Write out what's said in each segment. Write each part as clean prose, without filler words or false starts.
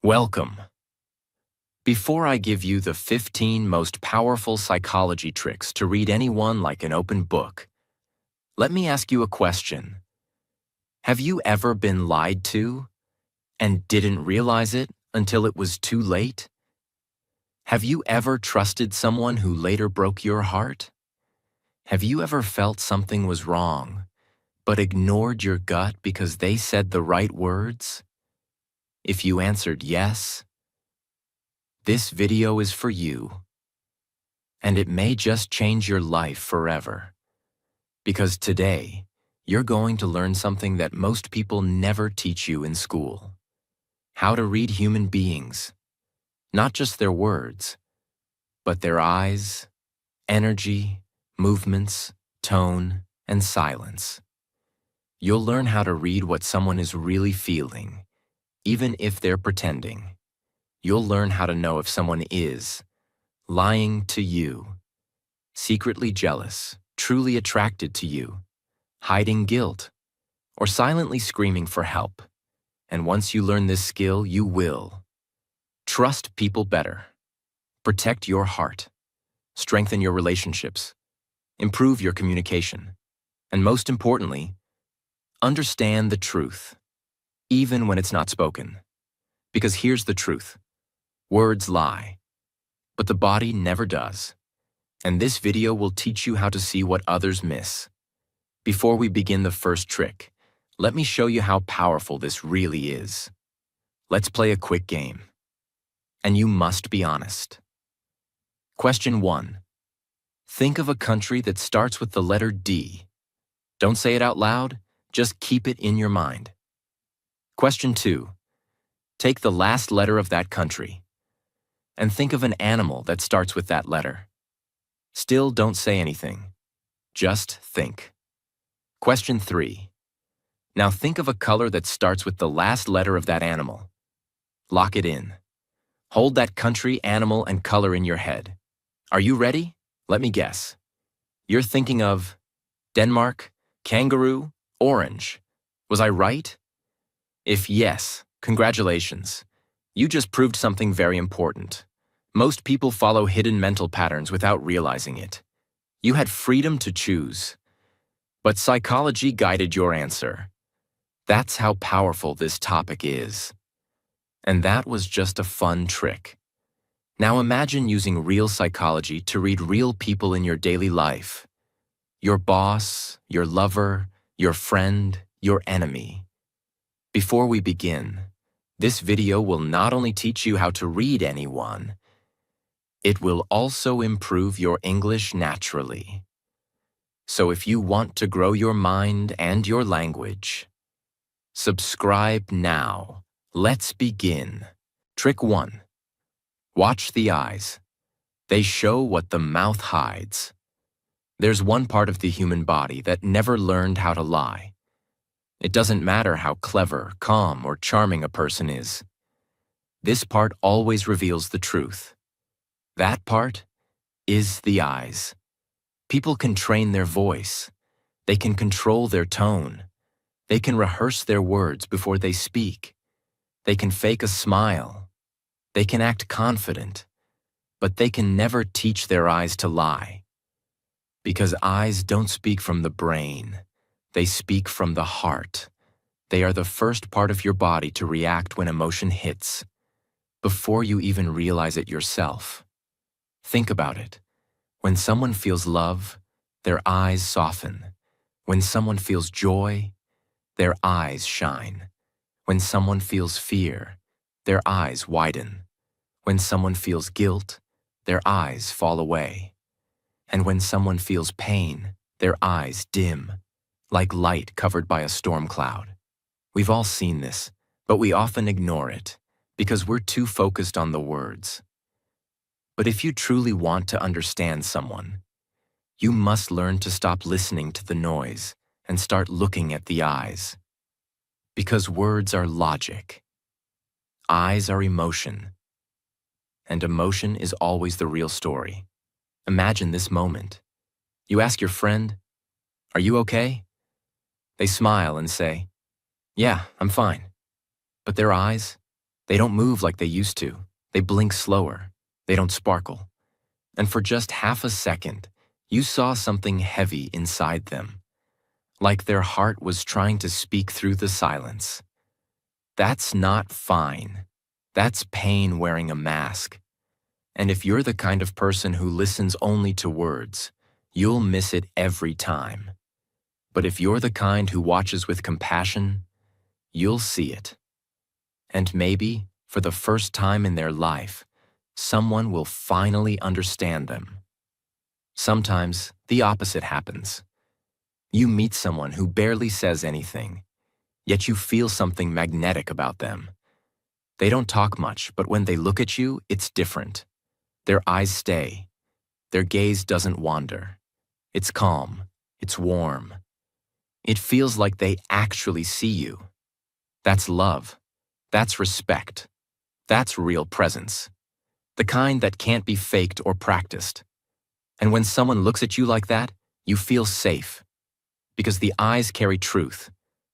Welcome. Before I give you the 15 most powerful psychology tricks to read anyone like an open book, let me ask you a question. Have you ever been lied to and didn't realize it until it was too late? Have you ever trusted someone who later broke your heart? Have you ever felt something was wrong, but ignored your gut because they said the right words? If you answered yes, this video is for you, and it may just change your life forever. Because today, you're going to learn something that most people never teach you in school. How to read human beings, not just their words, but their eyes, energy, movements, tone, and silence. You'll learn how to read what someone is really feeling, even if they're pretending. You'll learn how to know if someone is lying to you, secretly jealous, truly attracted to you, hiding guilt, or silently screaming for help. And once you learn this skill, you will trust people better, protect your heart, strengthen your relationships, improve your communication, and most importantly, understand the truth, even when it's not spoken. Because here's the truth. Words lie, but the body never does. And this video will teach you how to see what others miss. Before we begin the first trick, let me show you how powerful this really is. Let's play a quick game. And you must be honest. Question 1. Think of a country that starts with the letter D. Don't say it out loud, just keep it in your mind. Question 2. Take the last letter of that country and think of an animal that starts with that letter. Still don't say anything. Just think. Question 3. Now think of a color that starts with the last letter of that animal. Lock it in. Hold that country, animal, and color in your head. Are you ready? Let me guess. You're thinking of Denmark, kangaroo, orange. Was I right? If yes, congratulations. You just proved something very important. Most people follow hidden mental patterns without realizing it. You had freedom to choose, but psychology guided your answer. That's how powerful this topic is. And that was just a fun trick. Now imagine using real psychology to read real people in your daily life. Your boss, your lover, your friend, your enemy. Before we begin, this video will not only teach you how to read anyone, it will also improve your English naturally. So if you want to grow your mind and your language, subscribe now. Let's begin. Trick 1. Watch the eyes. They show what the mouth hides. There's one part of the human body that never learned how to lie. It doesn't matter how clever, calm, or charming a person is. This part always reveals the truth. That part is the eyes. People can train their voice. They can control their tone. They can rehearse their words before they speak. They can fake a smile. They can act confident. But they can never teach their eyes to lie. Because eyes don't speak from the brain. They speak from the heart. They are the first part of your body to react when emotion hits, before you even realize it yourself. Think about it. When someone feels love, their eyes soften. When someone feels joy, their eyes shine. When someone feels fear, their eyes widen. When someone feels guilt, their eyes fall away. And when someone feels pain, their eyes dim, like light covered by a storm cloud. We've all seen this, but we often ignore it because we're too focused on the words. But if you truly want to understand someone, you must learn to stop listening to the noise and start looking at the eyes. Because words are logic, eyes are emotion, and emotion is always the real story. Imagine this moment. You ask your friend, "Are you okay?" They smile and say, "Yeah, I'm fine." But their eyes, They don't move like they used to. They blink slower. They don't sparkle. And for just half a second, you saw something heavy inside them, like their heart was trying to speak through the silence. That's not fine. That's pain wearing a mask. And if you're the kind of person who listens only to words, you'll miss it every time. But if you're the kind who watches with compassion, you'll see it. And maybe, for the first time in their life, someone will finally understand them. Sometimes, the opposite happens. You meet someone who barely says anything, yet you feel something magnetic about them. They don't talk much, but when they look at you, it's different. Their eyes stay. Their gaze doesn't wander. It's calm. It's warm. It feels like they actually see you. That's love. That's respect. That's real presence. The kind that can't be faked or practiced. And when someone looks at you like that, you feel safe. Because the eyes carry truth,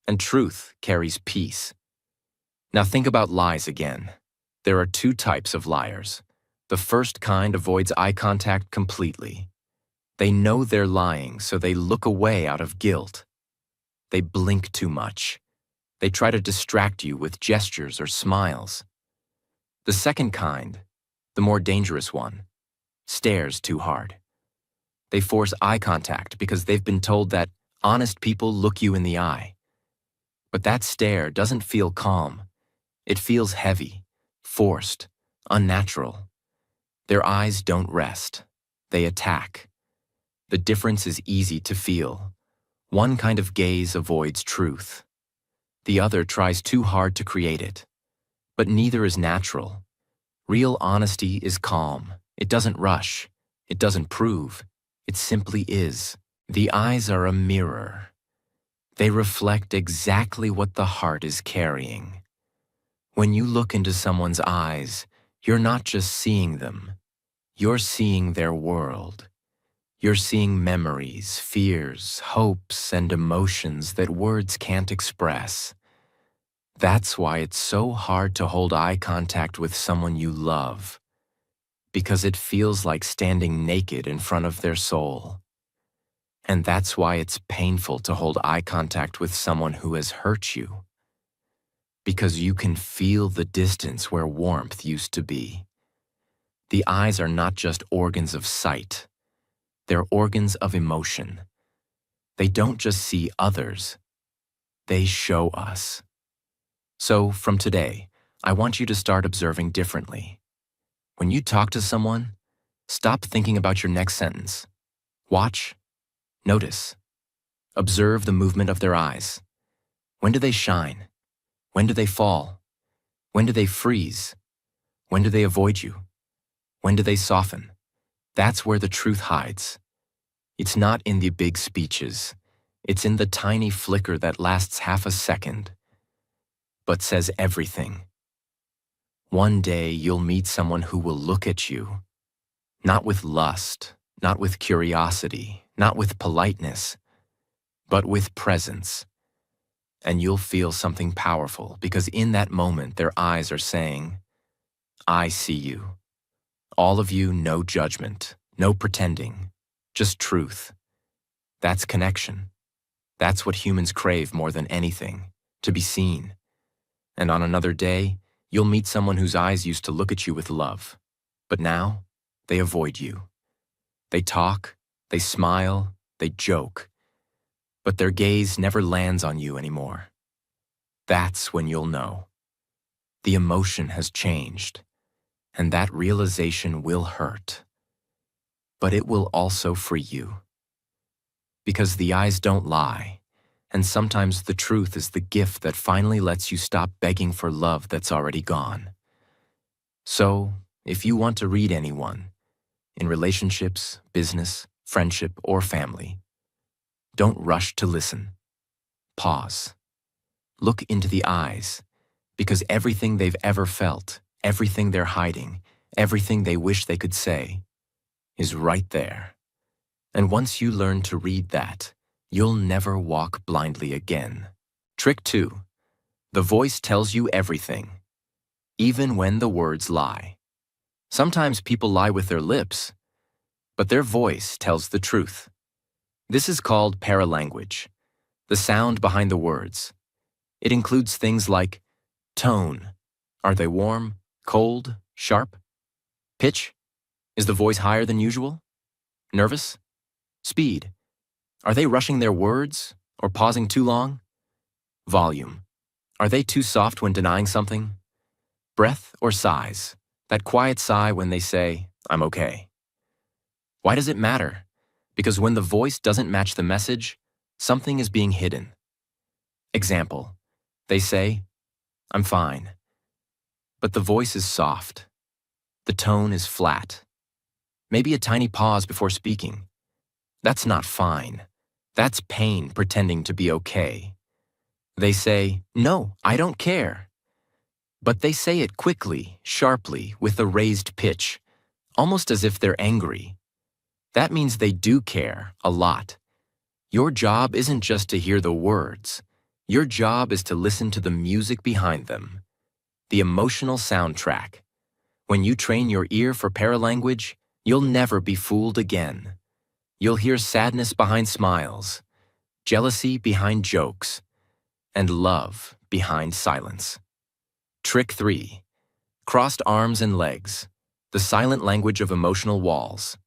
and truth carries peace. Now think about lies again. There are two types of liars. The first kind avoids eye contact completely. They know they're lying, so they look away out of guilt. They blink too much. They try to distract you with gestures or smiles. The second kind, the more dangerous one, stares too hard. They force eye contact because they've been told that honest people look you in the eye. But that stare doesn't feel calm. It feels heavy, forced, unnatural. Their eyes don't rest. They attack. The difference is easy to feel. One kind of gaze avoids truth. The other tries too hard to create it. But neither is natural. Real honesty is calm. It doesn't rush. It doesn't prove. It simply is. The eyes are a mirror. They reflect exactly what the heart is carrying. When you look into someone's eyes, you're not just seeing them. You're seeing their world. You're seeing memories, fears, hopes, and emotions that words can't express. That's why it's so hard to hold eye contact with someone you love, because it feels like standing naked in front of their soul. And that's why it's painful to hold eye contact with someone who has hurt you, because you can feel the distance where warmth used to be. The eyes are not just organs of sight. They're organs of emotion. They don't just see others. They show us. So, from today, I want you to start observing differently. When you talk to someone, stop thinking about your next sentence. Watch, notice, observe the movement of their eyes. When do they shine? When do they fall? When do they freeze? When do they avoid you? When do they soften? That's where the truth hides. It's not in the big speeches. It's in the tiny flicker that lasts half a second, but says everything. One day you'll meet someone who will look at you, not with lust, not with curiosity, not with politeness, but with presence. And you'll feel something powerful because in that moment their eyes are saying, I see you. All of you, no judgment, no pretending, just truth. That's connection. That's what humans crave more than anything, to be seen. And on another day, you'll meet someone whose eyes used to look at you with love, but now they avoid you. They talk, they smile, they joke, but their gaze never lands on you anymore. That's when you'll know. The emotion has changed, and that realization will hurt. But it will also free you. Because the eyes don't lie, and sometimes the truth is the gift that finally lets you stop begging for love that's already gone. So, if you want to read anyone, in relationships, business, friendship, or family, don't rush to listen. Pause. Look into the eyes, because everything they've ever felt, everything they're hiding, everything they wish they could say, is right there. And once you learn to read that, you'll never walk blindly again. Trick 2. The voice tells you everything. even when the words lie. Sometimes people lie with their lips, but their voice tells the truth. This is called paralanguage, the sound behind the words. It includes things like tone. Are they warm, cold, sharp? Pitch. Is the voice higher than usual? Nervous? Speed. Are they rushing their words or pausing too long? Volume. Are they too soft when denying something? Breath or sighs. That quiet sigh when they say, "I'm okay." Why does it matter? Because when the voice doesn't match the message, something is being hidden. Example. They say, "I'm fine." But the voice is soft. The tone is flat. Maybe a tiny pause before speaking. That's not fine. That's pain pretending to be okay. They say, "No, I don't care." But they say it quickly, sharply, with a raised pitch, almost as if they're angry. That means they do care, a lot. Your job isn't just to hear the words. Your job is to listen to the music behind them, the emotional soundtrack. When you train your ear for paralanguage, you'll never be fooled again. You'll hear sadness behind smiles, jealousy behind jokes, and love behind silence. Trick 3. Crossed arms and legs, the silent language of emotional walls.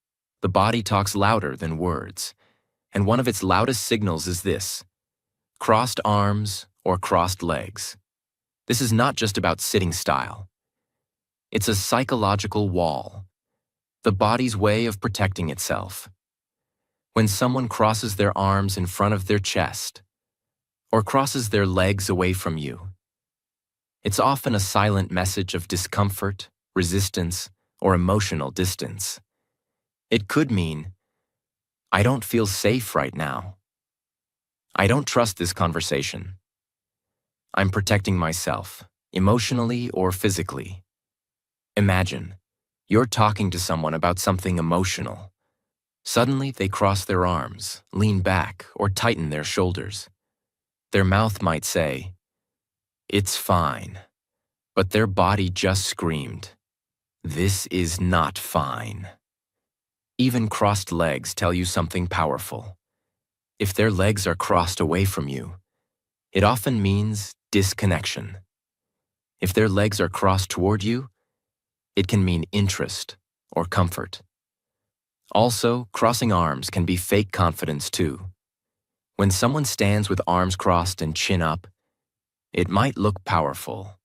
The body talks louder than words, and one of its loudest signals is this: crossed arms or crossed legs. This is not just about sitting style. It's a psychological wall, the body's way of protecting itself. When someone crosses their arms in front of their chest, or crosses their legs away from you, it's often a silent message of discomfort, resistance, or emotional distance. It could mean, "I don't feel safe right now. I don't trust this conversation. I'm protecting myself, emotionally or physically." Imagine, you're talking to someone about something emotional. Suddenly, they cross their arms, lean back, or tighten their shoulders. Their mouth might say, "It's fine," but their body just screamed, "This is not fine." Even crossed legs tell you something powerful. If their legs are crossed away from you, it often means disconnection. If their legs are crossed toward you, it can mean interest or comfort. Also, crossing arms can be fake confidence too. When someone stands with arms crossed and chin up, it might look powerful.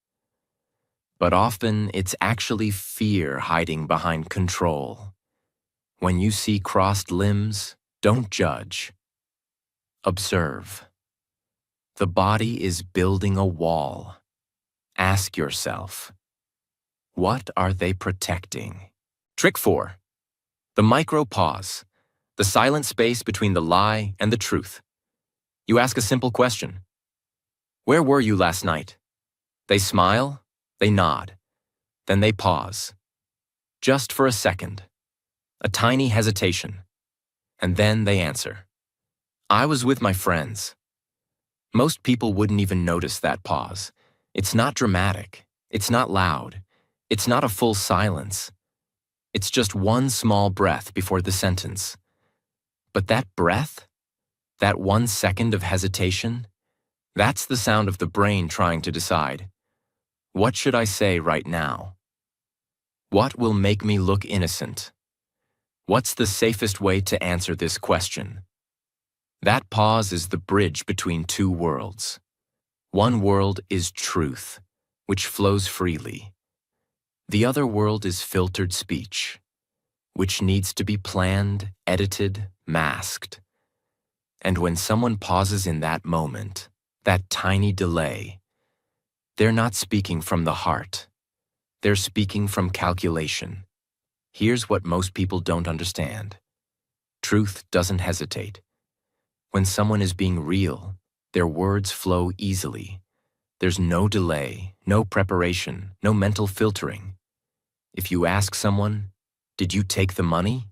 But often, it's actually fear hiding behind control. When you see crossed limbs, don't judge. Observe. The body is building a wall. Ask yourself, what are they protecting? Trick 4. The micro pause, the silent space between the lie and the truth. You ask a simple question. "Where were you last night?" They smile, they nod, then they pause. Just for a second. A tiny hesitation. And then they answer, "I was with my friends." Most people wouldn't even notice that pause. It's not dramatic. It's not loud. It's not a full silence. It's just one small breath before the sentence. But that breath, that 1 second of hesitation, that's the sound of the brain trying to decide, what should I say right now? What will make me look innocent? What's the safest way to answer this question? That pause is the bridge between two worlds. One world is truth, which flows freely. The other world is filtered speech, which needs to be planned, edited, masked. And when someone pauses in that moment, that tiny delay, they're not speaking from the heart. They're speaking from calculation. Here's what most people don't understand. Truth doesn't hesitate. When someone is being real, their words flow easily. There's no delay, no preparation, no mental filtering. If you ask someone, "Did you take the money?"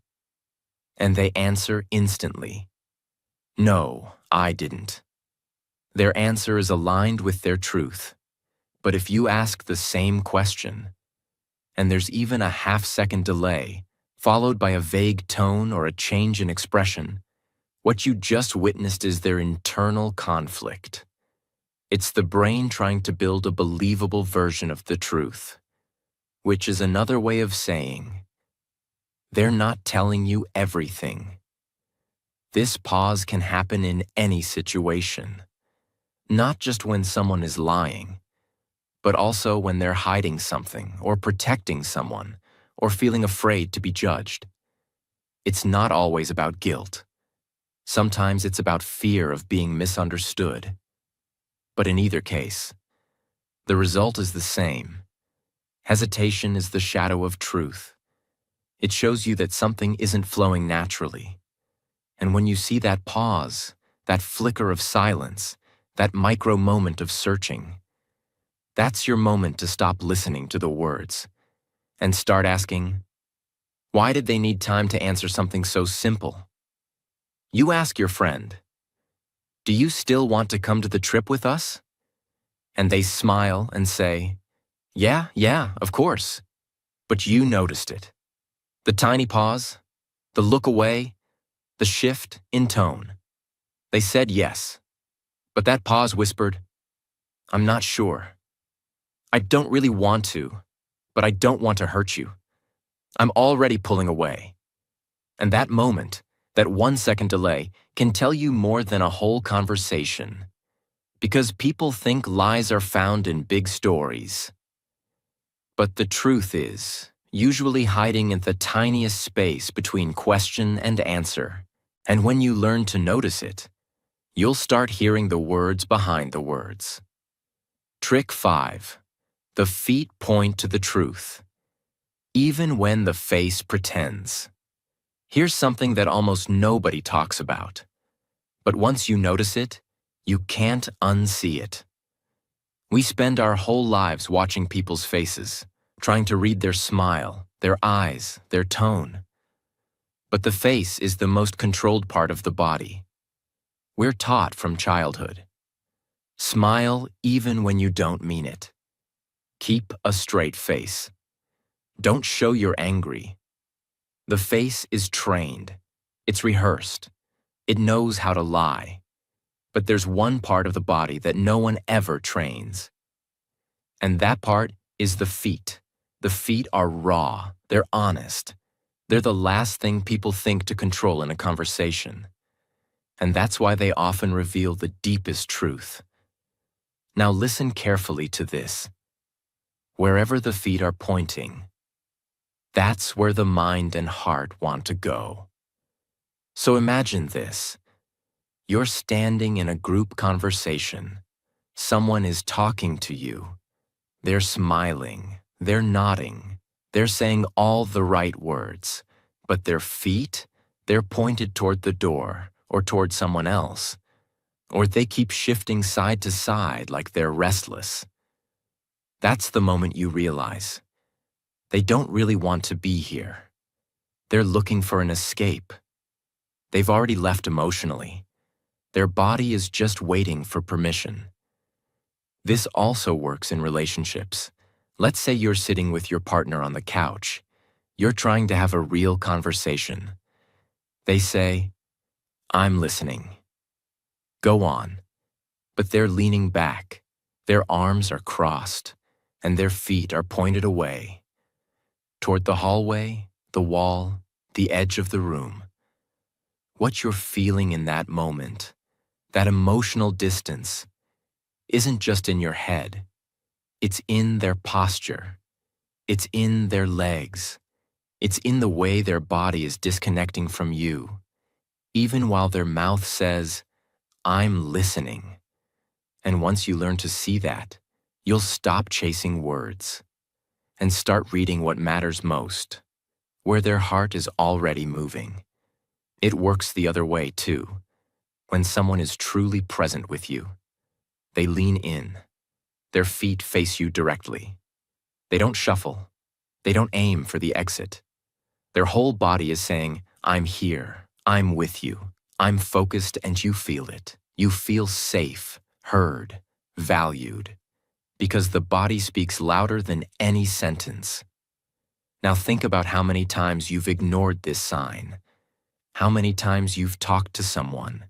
and they answer instantly, "No, I didn't," their answer is aligned with their truth. But if you ask the same question, and there's even a half-second delay, followed by a vague tone or a change in expression, what you just witnessed is their internal conflict. It's the brain trying to build a believable version of the truth, which is another way of saying, they're not telling you everything. This pause can happen in any situation, not just when someone is lying, but also when they're hiding something or protecting someone or feeling afraid to be judged. It's not always about guilt. Sometimes it's about fear of being misunderstood. But in either case, the result is the same. Hesitation is the shadow of truth. It shows you that something isn't flowing naturally. And when you see that pause, that flicker of silence, that micro moment of searching, that's your moment to stop listening to the words and start asking, why did they need time to answer something so simple? You ask your friend, do you still want to come to the trip with us? And they smile and say, yeah, of course. But you noticed it. The tiny pause, the look away, the shift in tone. They said yes, but that pause whispered, I'm not sure. I don't really want to, but I don't want to hurt you. I'm already pulling away. And that moment, that 1 second delay, can tell you more than a whole conversation. Because people think lies are found in big stories. But the truth is, usually hiding in the tiniest space between question and answer. And when you learn to notice it, you'll start hearing the words behind the words. Trick 5. The feet point to the truth, even when the face pretends. Here's something that almost nobody talks about. But once you notice it, you can't unsee it. We spend our whole lives watching people's faces, trying to read their smile, their eyes, their tone. But the face is the most controlled part of the body. We're taught from childhood. Smile even when you don't mean it. Keep a straight face. Don't show you're angry. The face is trained. It's rehearsed. It knows how to lie. But there's one part of the body that no one ever trains. And that part is the feet. The feet are raw. They're honest. They're the last thing people think to control in a conversation. And that's why they often reveal the deepest truth. Now listen carefully to this. Wherever the feet are pointing, that's where the mind and heart want to go. So imagine this. You're standing in a group conversation. Someone is talking to you. They're smiling. They're nodding. They're saying all the right words. But their feet, they're pointed toward the door or toward someone else. Or they keep shifting side to side like they're restless. That's the moment you realize they don't really want to be here. They're looking for an escape. They've already left emotionally. Their body is just waiting for permission. This also works in relationships. Let's say you're sitting with your partner on the couch. You're trying to have a real conversation. They say, I'm listening. Go on. But they're leaning back. Their arms are crossed, and their feet are pointed away, toward the hallway, the wall, the edge of the room. What you're feeling in that moment, that emotional distance, isn't just in your head. It's in their posture. It's in their legs. It's in the way their body is disconnecting from you, even while their mouth says, I'm listening. And once you learn to see that, you'll stop chasing words and start reading what matters most, where their heart is already moving. It works the other way, too. When someone is truly present with you, they lean in. Their feet face you directly. They don't shuffle. They don't aim for the exit. Their whole body is saying, I'm here. I'm with you. I'm focused and you feel it. You feel safe, heard, valued. because the body speaks louder than any sentence. Now think about how many times you've ignored this sign, how many times you've talked to someone,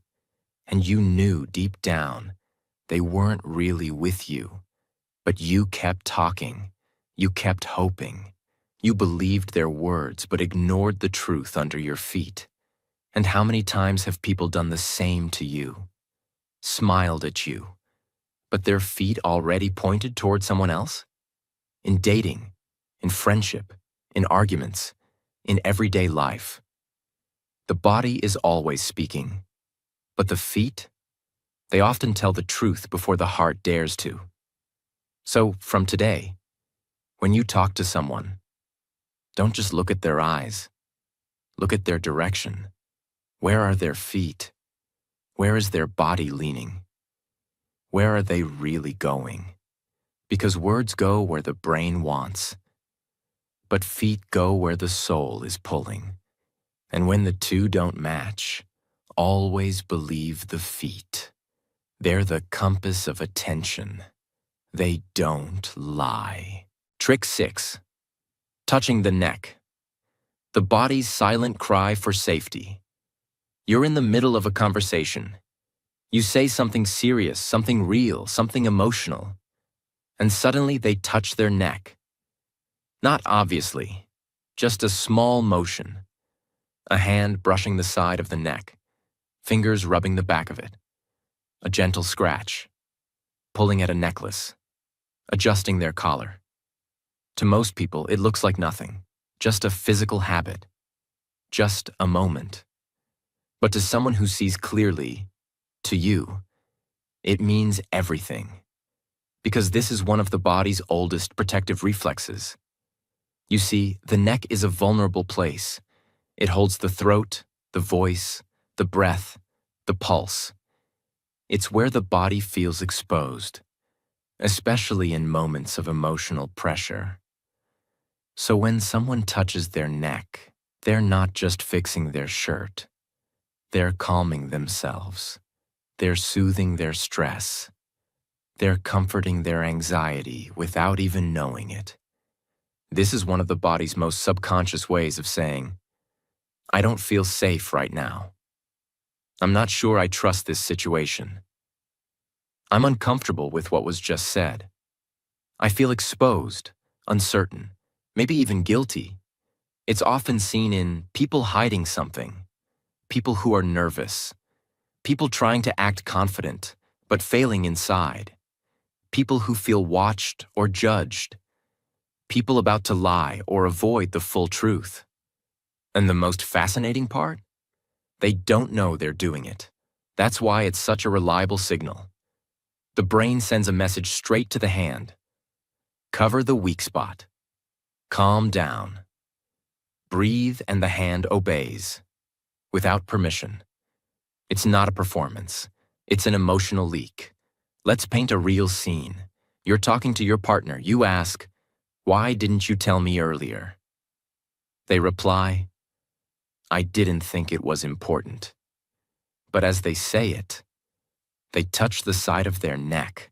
and you knew deep down they weren't really with you, but you kept talking, you kept hoping, you believed their words but ignored the truth under your feet. And how many times have people done the same to you, smiled at you, but their feet already pointed toward someone else? In dating, in friendship, in arguments, in everyday life. The body is always speaking, but the feet, they often tell the truth before the heart dares to. So, from today, when you talk to someone, don't just look at their eyes. Look at their direction. Where are their feet? Where is their body leaning? Where are they really going? Because words go where the brain wants, but feet go where the soul is pulling. And when the two don't match, always believe the feet. They're the compass of attention. They don't lie. Trick 6. Touching the neck. The body's silent cry for safety. You're in the middle of a conversation. You say something serious, something real, something emotional, and suddenly they touch their neck. Not obviously, just a small motion. A hand brushing the side of the neck, fingers rubbing the back of it. A gentle scratch, pulling at a necklace, adjusting their collar. To most people, it looks like nothing, just a physical habit, just a moment. But to someone who sees clearly, to you, it means everything. Because this is one of the body's oldest protective reflexes. You see, the neck is a vulnerable place. It holds the throat, the voice, the breath, the pulse. It's where the body feels exposed, especially in moments of emotional pressure. So when someone touches their neck, they're not just fixing their shirt. They're calming themselves. They're soothing their stress. They're comforting their anxiety without even knowing it. This is one of the body's most subconscious ways of saying, I don't feel safe right now. I'm not sure I trust this situation. I'm uncomfortable with what was just said. I feel exposed, uncertain, maybe even guilty. It's often seen in people hiding something, people who are nervous, people trying to act confident but failing inside, people who feel watched or judged, people about to lie or avoid the full truth. And the most fascinating part? They don't know they're doing it. That's why it's such a reliable signal. The brain sends a message straight to the hand. Cover the weak spot. Calm down. Breathe and the hand obeys. Without permission. It's not a performance. It's an emotional leak. Let's paint a real scene. You're talking to your partner. You ask, why didn't you tell me earlier? They reply, I didn't think it was important. But as they say it, they touch the side of their neck,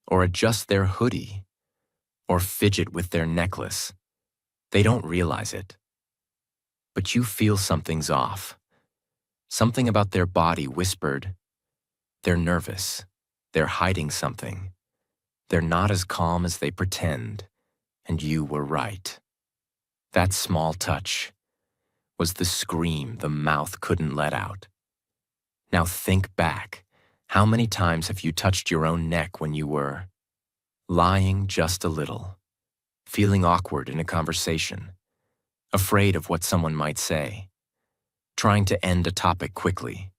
or adjust their hoodie, or fidget with their necklace. They don't realize it. But you feel something's off. Something about their body whispered, they're nervous, they're hiding something. They're not as calm as they pretend, and you were right. That small touch was the scream the mouth couldn't let out. Now think back. How many times have you touched your own neck when you were lying just a little, feeling awkward in a conversation, afraid of what someone might say, trying to end a topic quickly,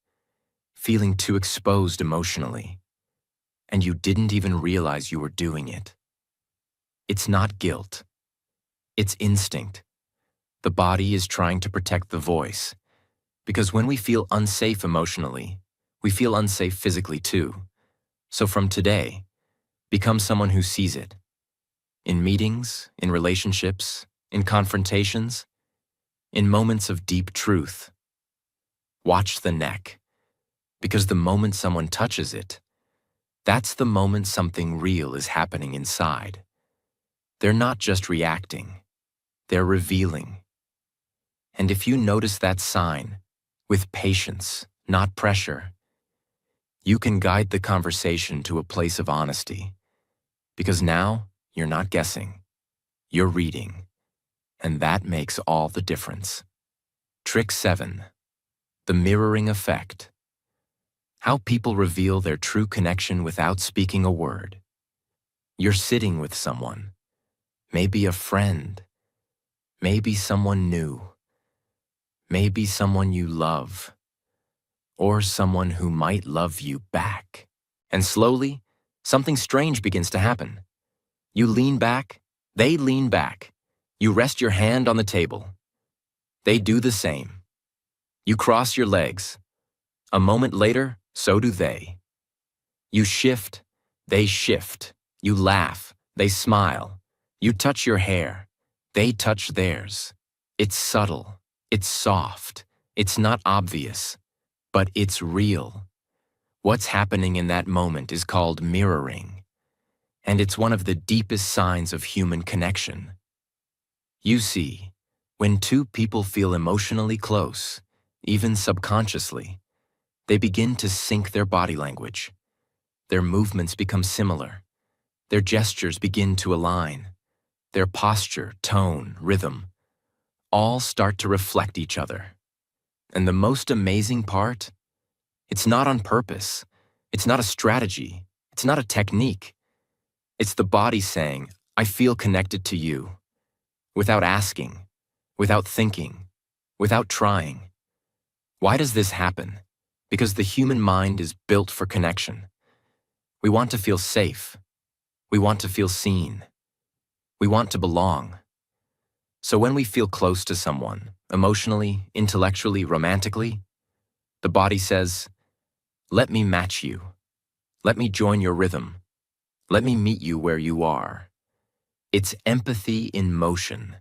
feeling too exposed emotionally, and you didn't even realize you were doing it? It's not guilt. It's instinct. The body is trying to protect the voice, because when we feel unsafe emotionally, we feel unsafe physically too. So from today, become someone who sees it. In meetings, in relationships, in confrontations, in moments of deep truth. Watch the neck, because the moment someone touches it, That's the moment something real is happening inside. They're not just reacting, they're revealing. And if you notice that sign, with patience, not pressure, you can guide the conversation to a place of honesty. Because now, you're not guessing, you're reading. And that makes all the difference. Trick 7. The mirroring effect. How people reveal their true connection without speaking a word. You're sitting with someone, maybe a friend, maybe someone new, maybe someone you love, or someone who might love you back. And slowly, something strange begins to happen. You lean back, they lean back. You rest your hand on the table. They do the same. You cross your legs. A moment later, so do they. You shift, they shift. You laugh, they smile. You touch your hair, they touch theirs. It's subtle, it's soft, it's not obvious, but it's real. What's happening in that moment is called mirroring, and it's one of the deepest signs of human connection. You see, when two people feel emotionally close, even subconsciously, they begin to sync their body language. Their movements become similar. Their gestures begin to align. Their posture, tone, rhythm, all start to reflect each other. And the most amazing part? It's not on purpose. It's not a strategy. It's not a technique. It's the body saying, I feel connected to you, without asking, without thinking, without trying. Why does this happen? Because the human mind is built for connection. We want to feel safe. We want to feel seen. We want to belong. So when we feel close to someone, emotionally, intellectually, romantically, the body says, let me match you. Let me join your rhythm. Let me meet you where you are. It's empathy in motion.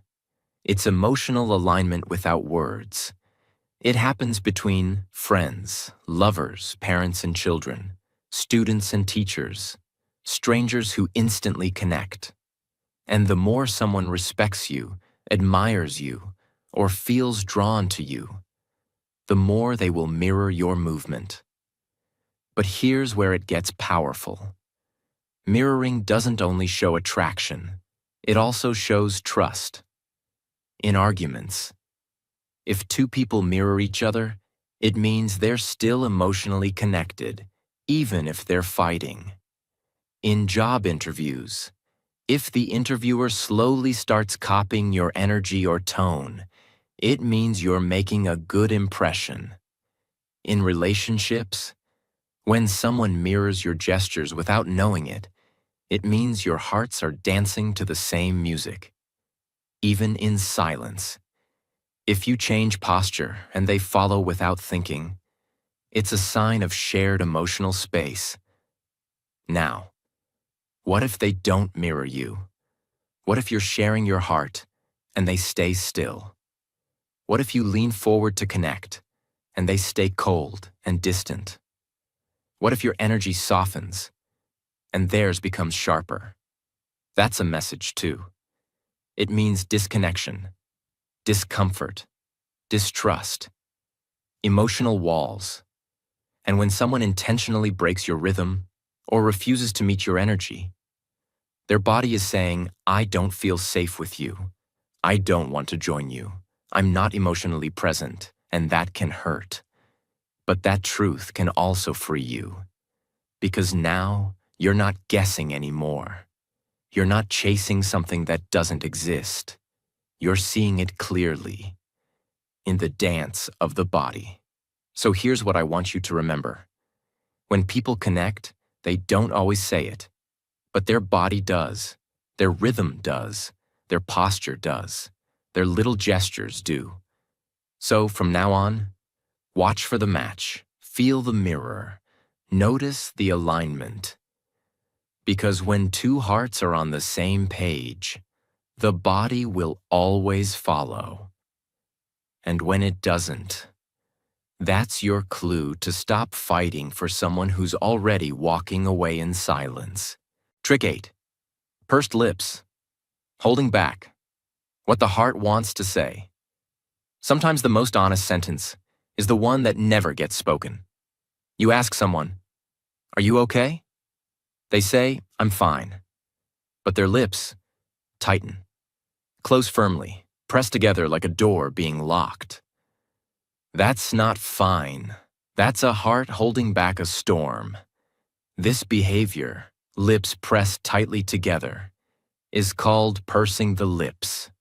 It's emotional alignment without words. It happens between friends, lovers, parents and children, students and teachers, strangers who instantly connect. And the more someone respects you, admires you, or feels drawn to you, the more they will mirror your movement. But here's where it gets powerful. Mirroring doesn't only show attraction, it also shows trust. In arguments, if two people mirror each other, it means they're still emotionally connected, even if they're fighting. In job interviews, if the interviewer slowly starts copying your energy or tone, it means you're making a good impression. In relationships, when someone mirrors your gestures without knowing it, it means your hearts are dancing to the same music. Even in silence, if you change posture and they follow without thinking, it's a sign of shared emotional space. Now, what if they don't mirror you? What if you're sharing your heart and they stay still? What if you lean forward to connect and they stay cold and distant? What if your energy softens and theirs becomes sharper? That's a message too. It means disconnection, discomfort, distrust, emotional walls. And when someone intentionally breaks your rhythm or refuses to meet your energy, their body is saying, I don't feel safe with you. I don't want to join you. I'm not emotionally present, and that can hurt. But that truth can also free you. Because now, you're not guessing anymore. You're not chasing something that doesn't exist. You're seeing it clearly, in the dance of the body. So here's what I want you to remember. When people connect, they don't always say it. But their body does, their rhythm does, their posture does, their little gestures do. So from now on, watch for the match, feel the mirror, notice the alignment. Because when two hearts are on the same page, the body will always follow. And when it doesn't, That's your clue to stop fighting for someone who's already walking away in silence. Trick 8. Pursed lips. Holding back. What the heart wants to say. Sometimes the most honest sentence is the one that never gets spoken. You ask someone, "Are you okay?" They say, "I'm fine." But their lips tighten, close firmly, pressed together like a door being locked. That's not fine. That's a heart holding back a storm. This behavior, lips pressed tightly together, is called pursing the lips.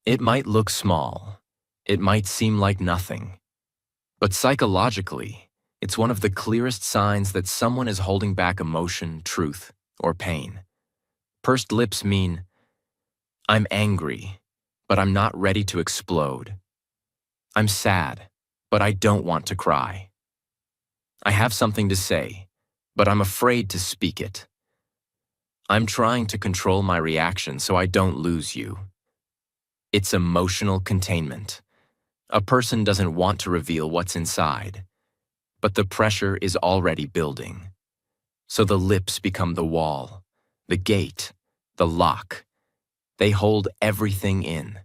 It might look small. It might seem like nothing. But psychologically, it's one of the clearest signs that someone is holding back emotion, truth, or pain. Pursed lips mean, "I'm angry, but I'm not ready to explode. I'm sad, but I don't want to cry. I have something to say, but I'm afraid to speak it. I'm trying to control my reaction so I don't lose you." It's emotional containment. A person doesn't want to reveal what's inside, but the pressure is already building. So the lips become the wall, the gate, the lock. They hold everything in.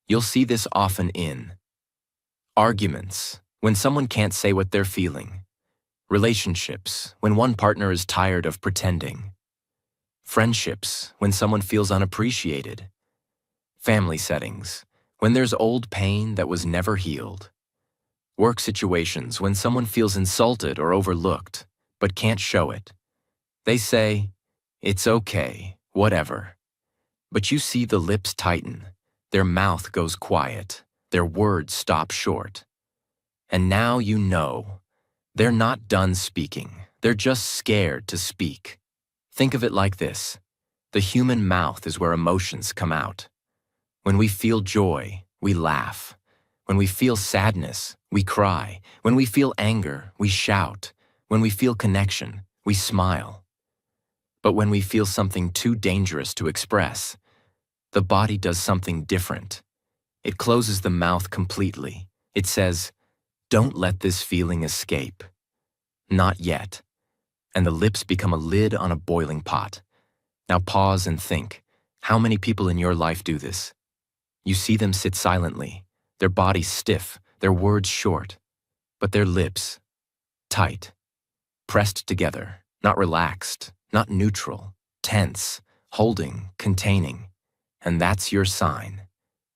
You'll see this often in arguments, when someone can't say what they're feeling. Relationships, when one partner is tired of pretending. Friendships, when someone feels unappreciated. Family settings, when there's old pain that was never healed. Work situations, when someone feels insulted or overlooked, but can't show it. They say, "It's okay, whatever." But you see the lips tighten, their mouth goes quiet, their words stop short. And now you know, they're not done speaking, they're just scared to speak. Think of it like this: the human mouth is where emotions come out. When we feel joy, we laugh. When we feel sadness, we cry. When we feel anger, we shout. When we feel connection, we smile. But when we feel something too dangerous to express, the body does something different. It closes the mouth completely. It says, "Don't let this feeling escape." Not yet. And the lips become a lid on a boiling pot. Now pause and think, how many people in your life do this? You see them sit silently, their bodies stiff, their words short, but their lips tight, pressed together, not relaxed, not neutral, tense, holding, containing. And that's your sign.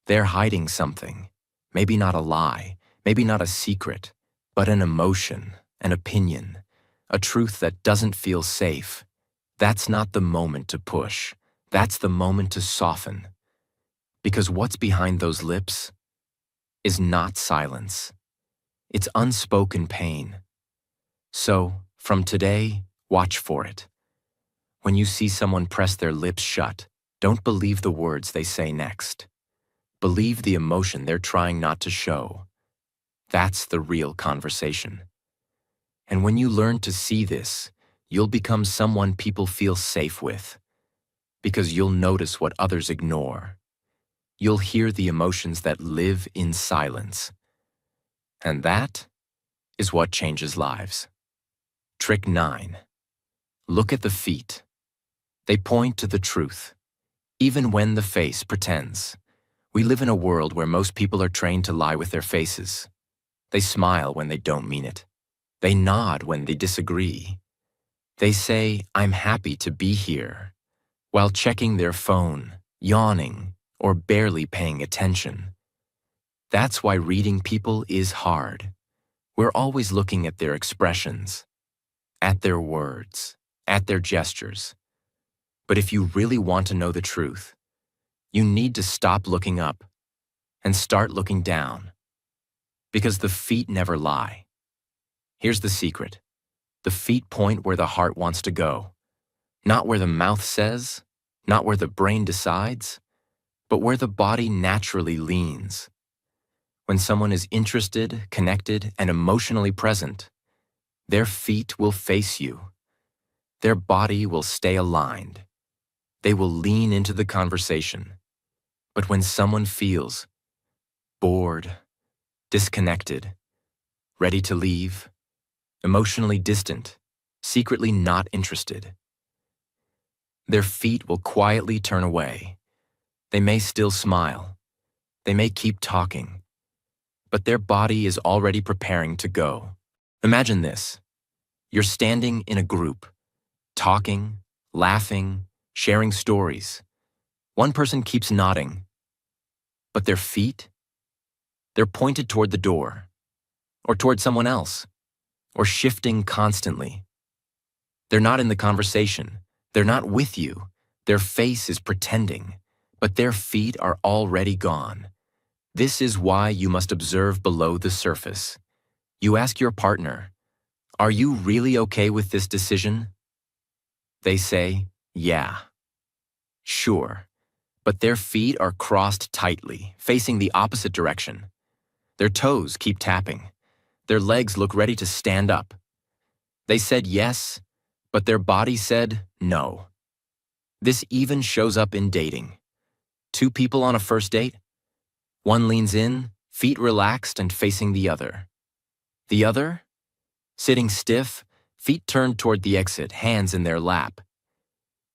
They're hiding something. Maybe not a lie, maybe not a secret, but an emotion, an opinion, a truth that doesn't feel safe. That's not the moment to push. That's the moment to soften. Because what's behind those lips is not silence. It's unspoken pain. So, from today, watch for it. When you see someone press their lips shut, don't believe the words they say next. Believe the emotion they're trying not to show. That's the real conversation. And when you learn to see this, you'll become someone people feel safe with. Because you'll notice what others ignore. You'll hear the emotions that live in silence. And that is what changes lives. Trick 9. Look at the feet. They point to the truth, even when the face pretends. We live in a world where most people are trained to lie with their faces. They smile when they don't mean it. They nod when they disagree. They say, "I'm happy to be here," while checking their phone, yawning, or barely paying attention. That's why reading people is hard. We're always looking at their expressions, at their words, at their gestures. But if you really want to know the truth, you need to stop looking up and start looking down. Because the feet never lie. Here's the secret. The feet point where the heart wants to go. Not where the mouth says, not where the brain decides, but where the body naturally leans. When someone is interested, connected, and emotionally present, their feet will face you. Their body will stay aligned. They will lean into the conversation. But when someone feels bored, disconnected, ready to leave, emotionally distant, secretly not interested. Their feet will quietly turn away. They may still smile. They may keep talking. But their body is already preparing to go. Imagine this. You're standing in a group, talking, laughing, sharing stories. One person keeps nodding, but their feet, they're pointed toward the door, or toward someone else, or shifting constantly. They're not in the conversation. They're not with you. Their face is pretending, but their feet are already gone. This is why you must observe below the surface. You ask your partner, "Are you really okay with this decision?" They say, "Yeah." Sure. But their feet are crossed tightly, facing the opposite direction. Their toes keep tapping. Their legs look ready to stand up. They said yes, but their body said no. This even shows up in dating. Two people on a first date. One leans in, feet relaxed and facing the other. The other, sitting stiff, feet turned toward the exit, hands in their lap.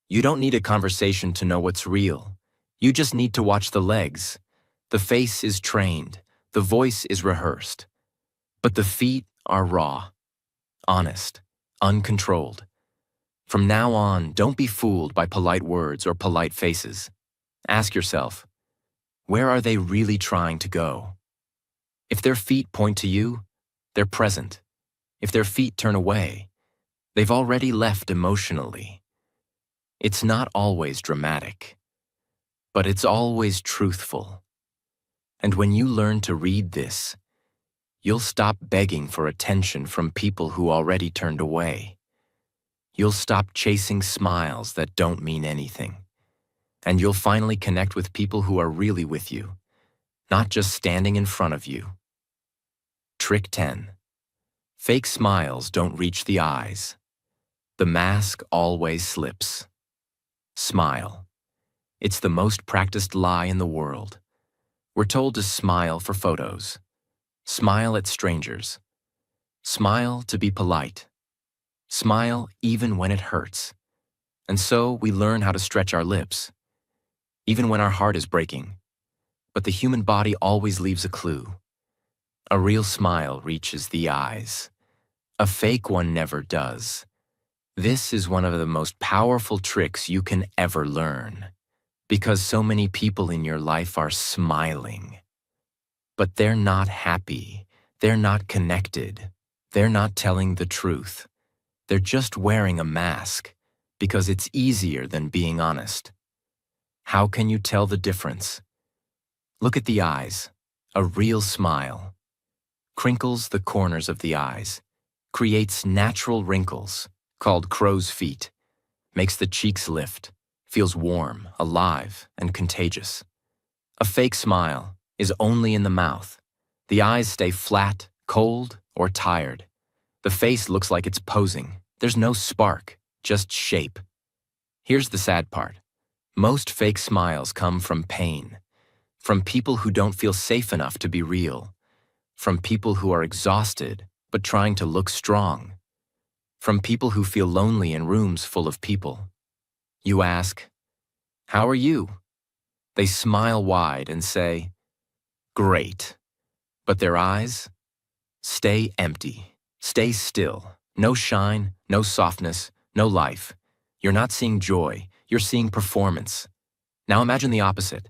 You don't need a conversation to know what's real. You just need to watch the legs. The face is trained. The voice is rehearsed. But the feet are raw, honest, uncontrolled. From now on, don't be fooled by polite words or polite faces. Ask yourself, where are they really trying to go? If their feet point to you, they're present. If their feet turn away, they've already left emotionally. It's not always dramatic, but it's always truthful. And when you learn to read this, you'll stop begging for attention from people who already turned away. You'll stop chasing smiles that don't mean anything. And you'll finally connect with people who are really with you, not just standing in front of you. Trick 10. Fake smiles don't reach the eyes. The mask always slips. Smile. It's the most practiced lie in the world. We're told to smile for photos. Smile at strangers. Smile to be polite. Smile even when it hurts. And so we learn how to stretch our lips, even when our heart is breaking. But the human body always leaves a clue. A real smile reaches the eyes. A fake one never does. This is one of the most powerful tricks you can ever learn, because so many people in your life are smiling. But they're not happy. They're not connected. They're not telling the truth. They're just wearing a mask because it's easier than being honest. How can you tell the difference? Look at the eyes. A real smile crinkles the corners of the eyes, creates natural wrinkles called crow's feet, makes the cheeks lift, feels warm, alive, and contagious. A fake smile is only in the mouth. The eyes stay flat, cold, or tired. The face looks like it's posing. There's no spark, just shape. Here's the sad part. Most fake smiles come from pain, from people who don't feel safe enough to be real, from people who are exhausted but trying to look strong, from people who feel lonely in rooms full of people. You ask, "How are you?" They smile wide and say, "Great." But their eyes stay empty, stay still. No shine, no softness, no life. You're not seeing joy, you're seeing performance. Now imagine the opposite.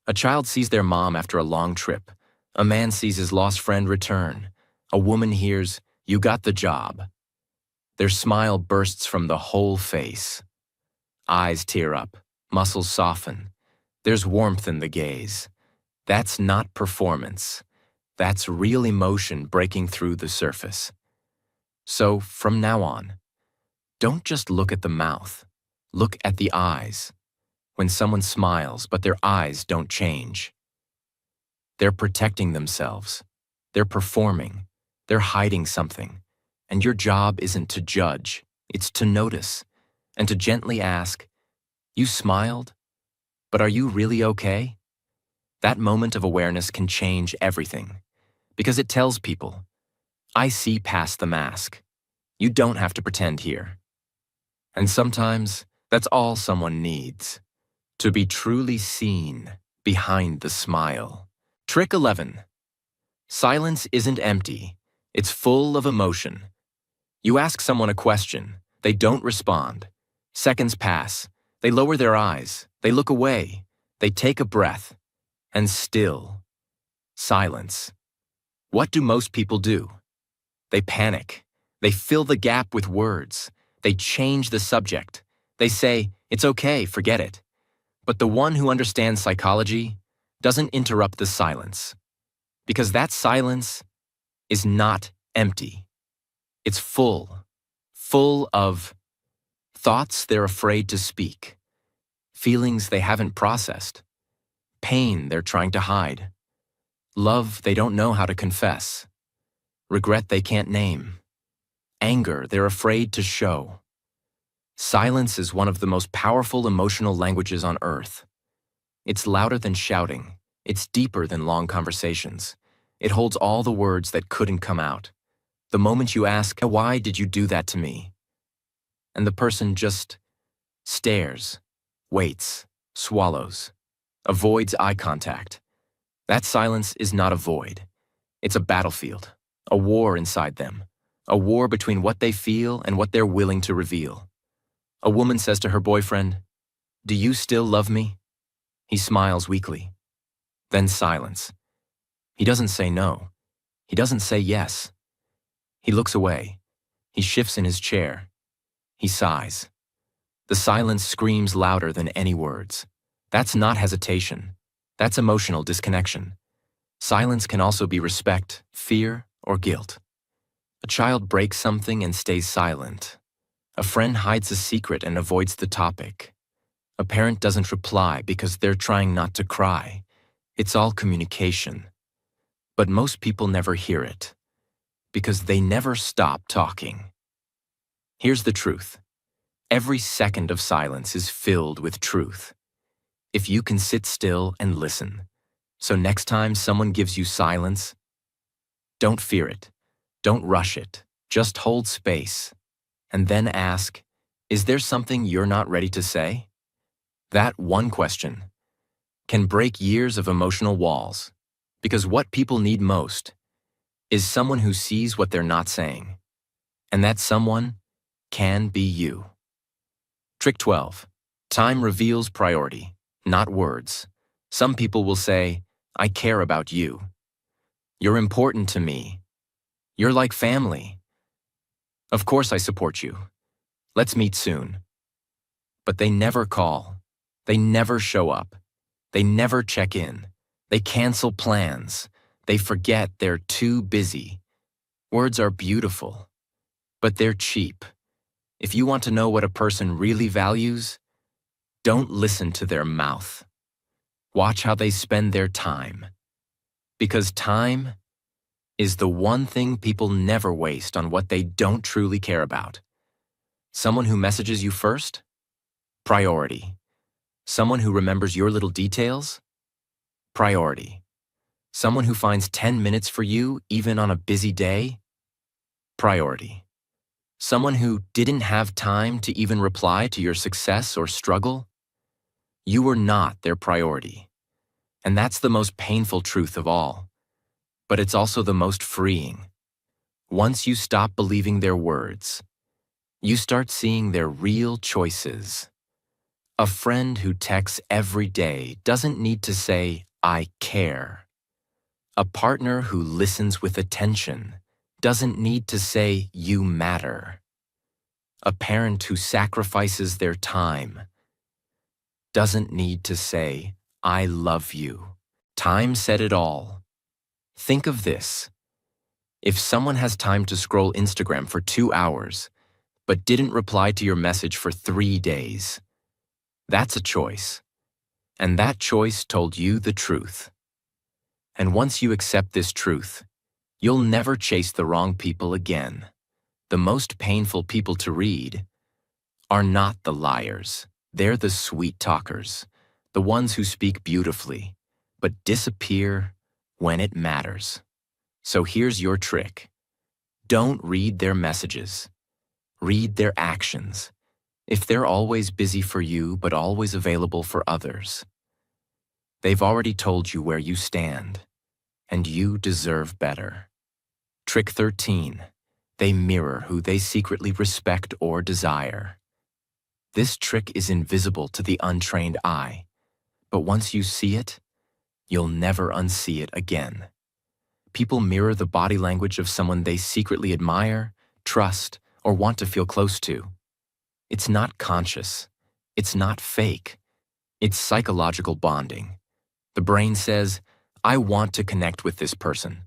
A child sees their mom after a long trip. A man sees his lost friend return. A woman hears, "You got the job." Their smile bursts from the whole face. Eyes tear up, muscles soften. There's warmth in the gaze. That's not performance. That's real emotion breaking through the surface. So, from now on, don't just look at the mouth. Look at the eyes. When someone smiles, but their eyes don't change, they're protecting themselves. They're performing. They're hiding something. And your job isn't to judge. It's to notice and to gently ask, "You smiled, but are you really okay?" That moment of awareness can change everything because it tells people, I see past the mask. You don't have to pretend here. And sometimes, that's all someone needs. To be truly seen behind the smile. Trick 11. Silence isn't empty. It's full of emotion. You ask someone a question. They don't respond. Seconds pass. They lower their eyes. They look away. They take a breath. And still, silence. What do most people do? They panic. They fill the gap with words. They change the subject. They say, "It's okay, forget it." But the one who understands psychology doesn't interrupt the silence. Because that silence is not empty. It's full of thoughts they're afraid to speak, feelings they haven't processed, pain they're trying to hide, love they don't know how to confess, regret they can't name, anger they're afraid to show. Silence is one of the most powerful emotional languages on earth. It's louder than shouting. It's deeper than long conversations. It holds all the words that couldn't come out. The moment you ask, "Why did you do that to me?" and the person just stares, waits, swallows, avoids eye contact. That silence is not a void. It's a battlefield, a war inside them, a war between what they feel and what they're willing to reveal. A woman says to her boyfriend, "Do you still love me?" He smiles weakly. Then silence. He doesn't say no. He doesn't say yes. He looks away. He shifts in his chair. He sighs. The silence screams louder than any words. That's not hesitation. That's emotional disconnection. Silence can also be respect, fear, or guilt. A child breaks something and stays silent. A friend hides a secret and avoids the topic. A parent doesn't reply because they're trying not to cry. It's all communication. But most people never hear it, because they never stop talking. Here's the truth. Every second of silence is filled with truth. If you can sit still and listen, so next time someone gives you silence, don't fear it. Don't rush it. Just hold space. And then ask, is there something you're not ready to say? That one question can break years of emotional walls, because what people need most is someone who sees what they're not saying. And that someone can be you. Trick 12. Time reveals priority, not words. Some people will say, "I care about you. You're important to me. You're like family. Of course I support you. Let's meet soon." But they never call. They never show up. They never check in. They cancel plans. They forget they're too busy. Words are beautiful, but they're cheap. If you want to know what a person really values, don't listen to their mouth. Watch how they spend their time. Because time is the one thing people never waste on what they don't truly care about. Someone who messages you first? Priority. Someone who remembers your little details? Priority. Someone who finds 10 minutes for you even on a busy day? Priority. Someone who didn't have time to even reply to your success or struggle? You were not their priority. And that's the most painful truth of all. But it's also the most freeing. Once you stop believing their words, you start seeing their real choices. A friend who texts every day doesn't need to say, "I care." A partner who listens with attention doesn't need to say, "You matter." A parent who sacrifices their time doesn't need to say, "I love you." Time said it all. Think of this. If someone has time to scroll Instagram for 2 hours, but didn't reply to your message for 3 days, that's a choice. And that choice told you the truth. And once you accept this truth, you'll never chase the wrong people again. The most painful people to read are not the liars. They're the sweet talkers, the ones who speak beautifully, but disappear when it matters. So here's your trick. Don't read their messages. Read their actions. If they're always busy for you but always available for others, they've already told you where you stand, and you deserve better. Trick 13. They mirror who they secretly respect or desire. This trick is invisible to the untrained eye, but once you see it, you'll never unsee it again. People mirror the body language of someone they secretly admire, trust, or want to feel close to. It's not conscious. It's not fake. It's psychological bonding. The brain says, I want to connect with this person.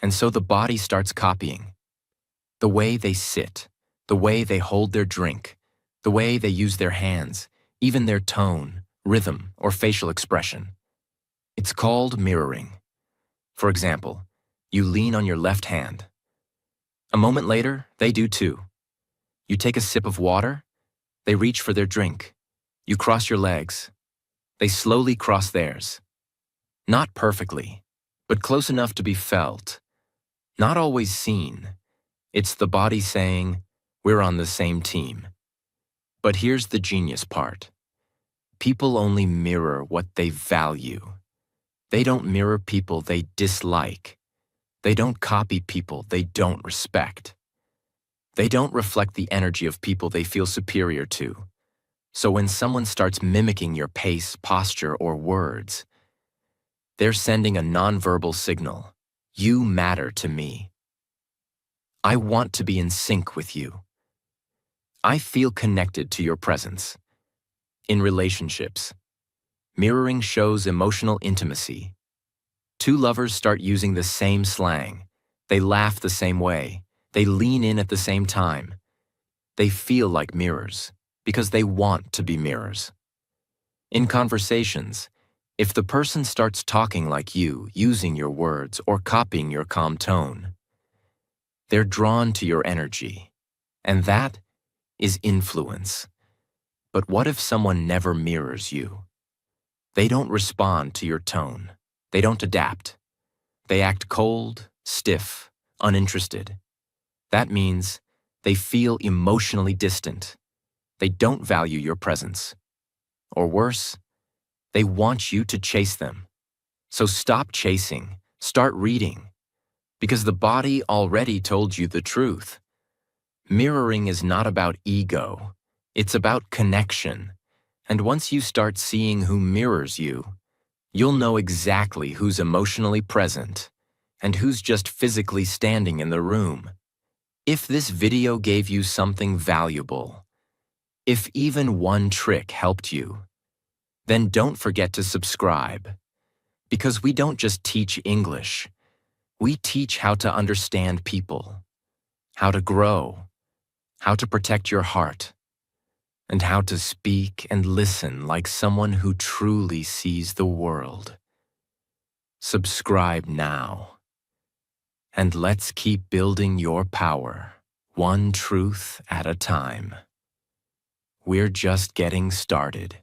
And so the body starts copying. The way they sit, the way they hold their drink, the way they use their hands, even their tone, rhythm, or facial expression. It's called mirroring. For example, you lean on your left hand. A moment later, they do too. You take a sip of water, they reach for their drink. You cross your legs. They slowly cross theirs. Not perfectly, but close enough to be felt. Not always seen. It's the body saying, we're on the same team. But here's the genius part. People only mirror what they value. They don't mirror people they dislike. They don't copy people they don't respect. They don't reflect the energy of people they feel superior to. So when someone starts mimicking your pace, posture, or words, they're sending a nonverbal signal. You matter to me. I want to be in sync with you. I feel connected to your presence. In relationships, mirroring shows emotional intimacy. Two lovers start using the same slang. They laugh the same way. They lean in at the same time. They feel like mirrors because they want to be mirrors. In conversations, if the person starts talking like you, using your words, or copying your calm tone, they're drawn to your energy, and that is influence. But what if someone never mirrors you? They don't respond to your tone. They don't adapt. They act cold, stiff, uninterested. That means they feel emotionally distant. They don't value your presence. Or worse, they want you to chase them. So stop chasing, start reading, because the body already told you the truth. Mirroring is not about ego, it's about connection. And once you start seeing who mirrors you, you'll know exactly who's emotionally present and who's just physically standing in the room. If this video gave you something valuable, if even one trick helped you, then don't forget to subscribe. Because we don't just teach English, we teach how to understand people, how to grow, how to protect your heart, and how to speak and listen like someone who truly sees the world. Subscribe now. And let's keep building your power, one truth at a time. We're just getting started.